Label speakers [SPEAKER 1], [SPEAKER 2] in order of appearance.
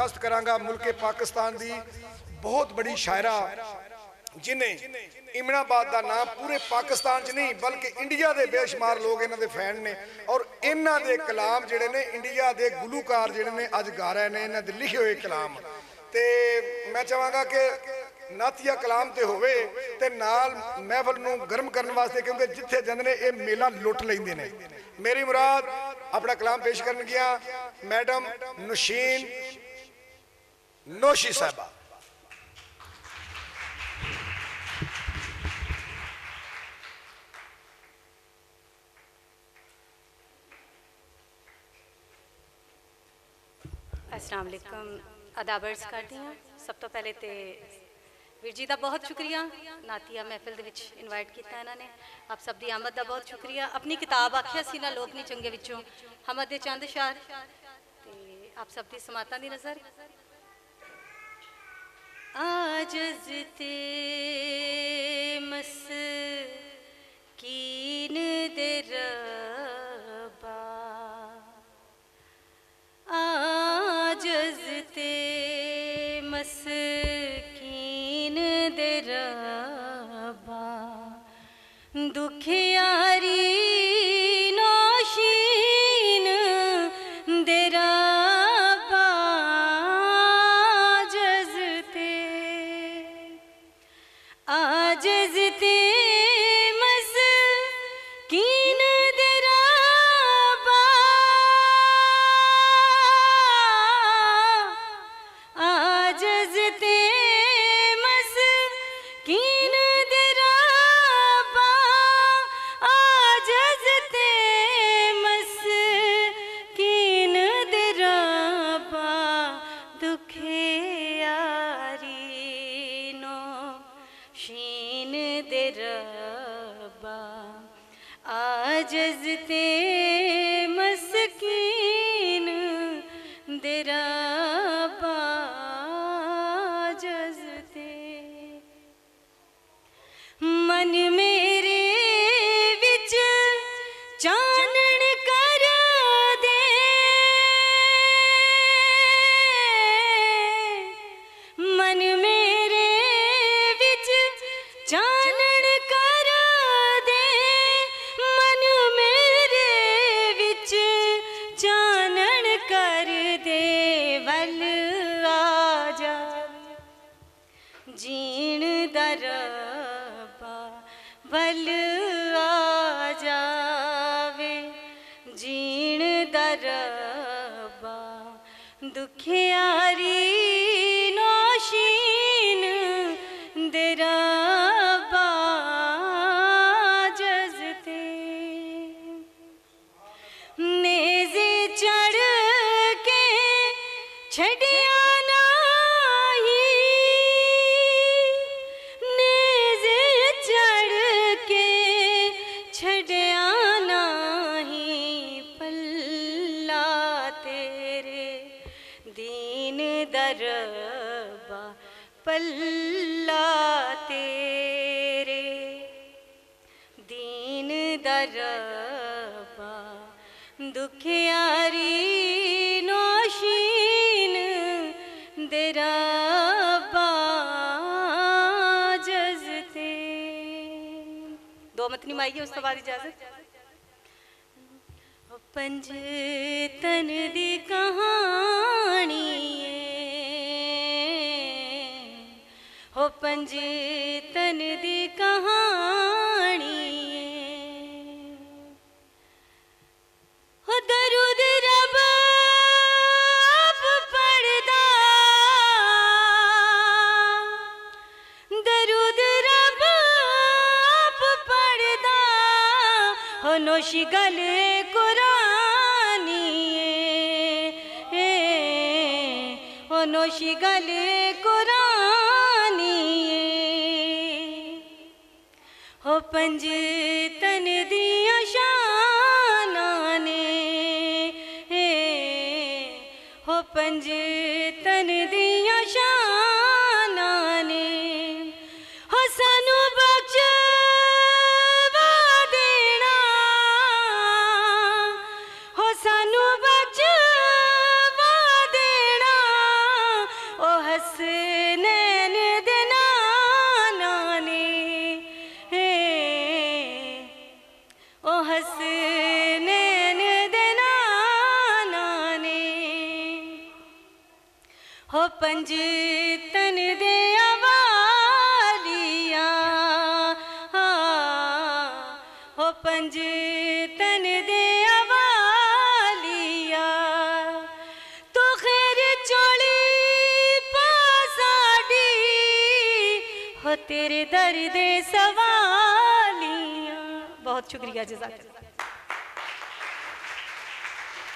[SPEAKER 1] दरखास्त करांगा मुल्क पाकिस्तान की बहुत बड़ी शायरा जिन्हें इमनाबाद का नाम पूरे पाकिस्तान च नहीं बल्कि इंडिया के बेशुमार लोग इन्हों के फैन ने और इन्हों के कलाम जोड़े ने इंडिया के गुलूकार जोड़े ने अज गा रहे हैं इन्हों के लिखे हुए कलाम। तो मैं चाहांगा कि नातिया कलाम तो होवे ते नाल महफल नूं गर्म करने वास्ते क्योंकि जिथे जांदे ने ये मेला लुट लेंदे ने। मेरी मुराद अपना कलाम पेश करन गया मैडम नौशीन नौशी साहबा।
[SPEAKER 2] अस्सलाम वालेकुम, आदाब अर्ज़ करती हूँ। सब तो पहले तो वीर जी का बहुत शुक्रिया नातिया महफिल दे विच इनवाइट किया इन्होंने। आप सब की आमद का बहुत शुक्रिया। अपनी किताब आखिया सी ना लोक नहीं चंगे विचों हमद दे चंद शार ते आप सब की समातां दी नज़र आजज़ ते मस्कीन दे रब्बा आजज़ ते मस्कीन दे रब्बा दुखियारी नौशीन दे रब्बा आजज़ ते मस्कीन दे रब्बा आजज़ ते मस्कीन दे रब्बा आजज़ ते मस्कीन दे रब्बा दुखियारी नौशीन दे रब्बा आजज़ ते मस्कीन दे रब्बा आजज़ ते मन मेरे विच चानण कर दे मन मेरे विच चानण कर दे मन मेरे विच चानण कर दे वल आजा जीण दा रब्बा वल आ जावे जीण दा रब्बा दुखियारी नौशीन दे रब्बा आजज़ ते नेज़े चढ़ के छड़िया नाही नेज़े चढ़ के छड़िया नाही पल्ला तेरे दीन दा रब्बा पल्ला तेरे दीन दा रब्बा दुखियारी नौशीन दे रब्बा आजज़ ते। दो मतनी माइए उस तो बाद इजाजत। पंजतन दी कहानी हो पंजतन दी कहानी हो दरूद रब आप पढ़दा दरूद रब आप पढ़दा हो नौशी गल कुरानी हो नौशी गल कुरानी हो पंजतन दियां शानां ने हो पंजतन दियां शानां ने हो सानू बख्शवा देना हो सानू बख्शवा देना हो पंजतन दे वालिया, हो पंजतन दे वालिया, तो खैर चोली पासाडी, हो तेरे दर दे सवालिया। बहुत शुक्रिया, जज़ाकल्लाह।